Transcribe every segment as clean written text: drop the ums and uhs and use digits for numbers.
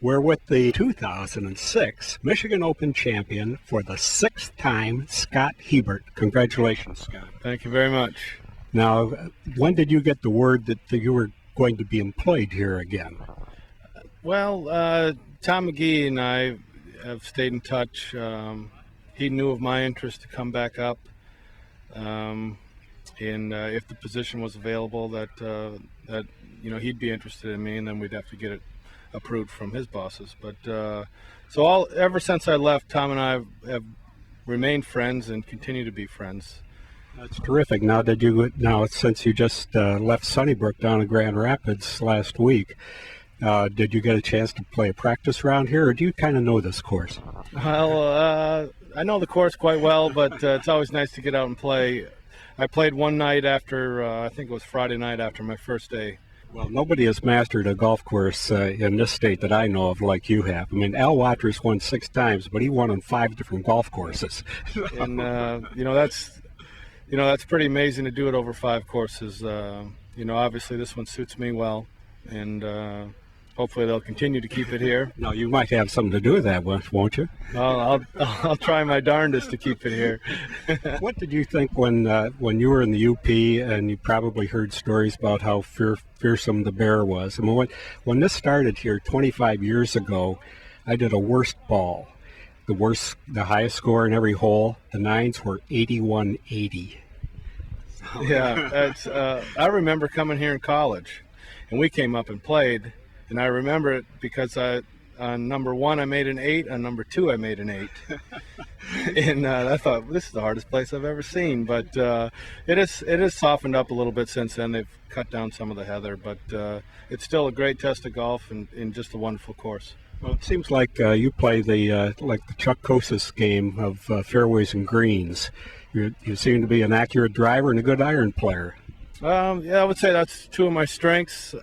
We're with the 2006 Michigan Open champion for the 6th time, Scott Hebert. Congratulations, Scott. Thank you very much. Now, when did you get the word that you were going to be employed here again? Well, Tom McGee and I have stayed in touch. He knew of my interest to come back up, and if the position was available, that he'd be interested in me, and then we'd have to get it approved from his bosses. But ever since I left, Tom and I have remained friends and continue to be friends. That's terrific. Now, since you just left Sunnybrook down in Grand Rapids last week, did you get a chance to play a practice round here, or do you kind of know this course? Well, I know the course quite well, but it's always nice to get out and play. I played one night after, I think it was Friday night after my first day. Well, nobody has mastered a golf course in this state that I know of like you have. I mean, Al Watrous won 6 times, but he won on 5 different golf courses. And that's pretty amazing to do it over 5 courses. Obviously this one suits me well, and hopefully they'll continue to keep it here. No, you might have something to do with that, won't you? I'll try my darndest to keep it here. What did you think when you were in the UP, and you probably heard stories about how fearsome the bear was? I mean, when this started here 25 years ago, I did a worst ball. The highest score in every hole, the 9s were 81-80. Yeah, I remember coming here in college, and we came up and played. And I remember it because on number 1 I made an 8, on number 2 I made an 8, and I thought, this is the hardest place I've ever seen. But it has softened up a little bit since then. They've cut down some of the heather, but it's still a great test of golf and just a wonderful course. Well, it seems like you play the Chuck Kosis game of fairways and greens. You seem to be an accurate driver and a good iron player. Yeah, I would say that's 2 of my strengths.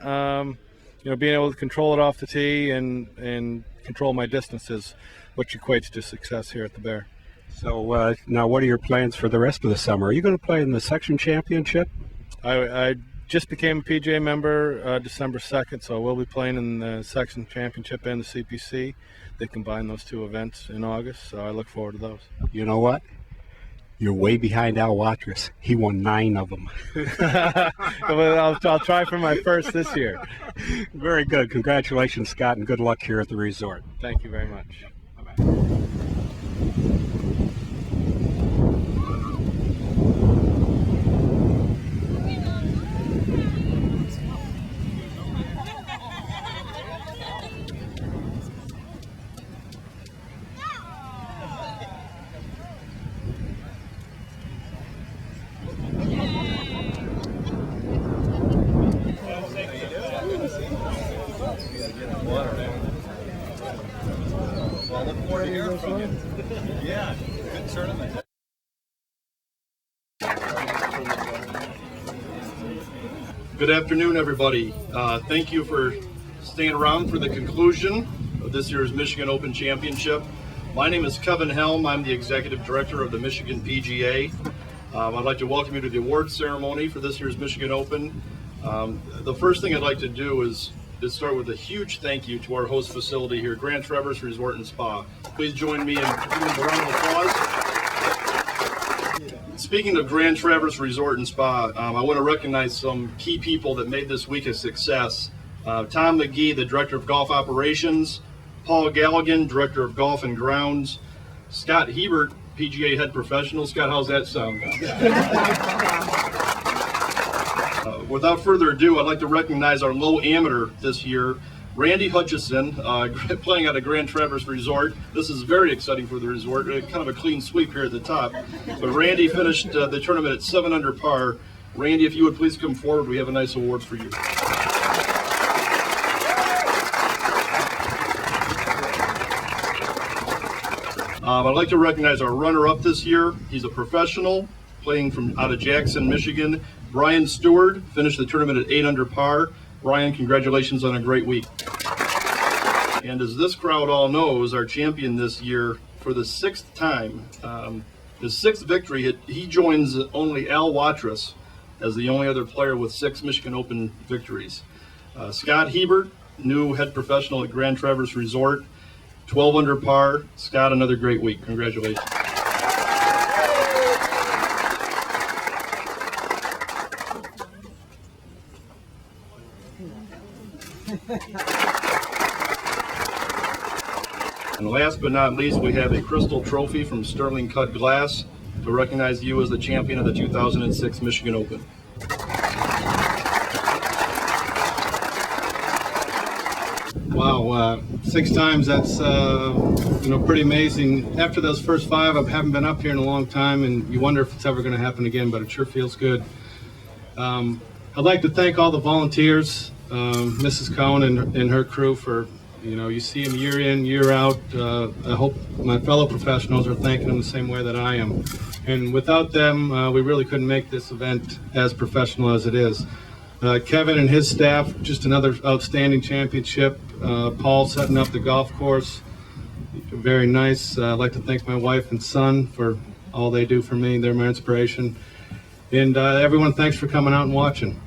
Being able to control it off the tee and control my distances, which equates to success here at the Bear. So now what are your plans for the rest of the summer? Are you going to play in the Section Championship? I just became a PGA member December 2nd, so I will be playing in the Section Championship and the CPC. They combine those 2 events in August, so I look forward to those. You know what? You're way behind Al Watrous. He won 9 of them. Well, I'll try for my first this year. Very good. Congratulations, Scott, and good luck here at the resort. Thank you very much. Bye-bye. Well, look forward to hearing from you. Yeah, good tournament. Good afternoon, everybody. Thank you for staying around for the conclusion of this year's Michigan Open Championship. My name is Kevin Helm. I'm the Executive Director of the Michigan PGA. I'd like to welcome you to the awards ceremony for this year's Michigan Open. The first thing I'd like to do is start with a huge thank you to our host facility here, Grand Traverse Resort and Spa. Please join me in giving a round of applause. Speaking of Grand Traverse Resort and Spa, I want to recognize some key people that made this week a success. Tom McGee, the Director of Golf Operations, Paul Galligan, Director of Golf and Grounds, Scott Hebert, PGA Head Professional. Scott, how's that sound? Without further ado, I'd like to recognize our low amateur this year, Randy Hutchison, playing at a Grand Traverse Resort. This is very exciting for the resort, kind of a clean sweep here at the top. But Randy finished the tournament at 7 under par. Randy, if you would please come forward, we have a nice award for you. I'd like to recognize our runner-up this year. He's a professional, playing from out of Jackson, Michigan. Brian Stewart finished the tournament at 8 under par. Brian, congratulations on a great week. And as this crowd all knows, our champion this year for the 6th time, his 6th victory, he joins only Al Watrous as the only other player with 6 Michigan Open victories. Scott Hebert new head professional at Grand Traverse Resort. 12 under par. Scott, another great week. Congratulations. And last but not least, we have a crystal trophy from Sterling Cut Glass to recognize you as the champion of the 2006 Michigan Open. Wow, 6 times, that's pretty amazing. After those first 5, I haven't been up here in a long time, and you wonder if it's ever going to happen again, but it sure feels good. I'd like to thank all the volunteers, Mrs. Cohn and her crew for, you see them year in, year out. I hope my fellow professionals are thanking them the same way that I am. And without them, we really couldn't make this event as professional as it is. Kevin and his staff, just another outstanding championship. Paul setting up the golf course, very nice. I'd like to thank my wife and son for all they do for me. They're my inspiration. And everyone, thanks for coming out and watching.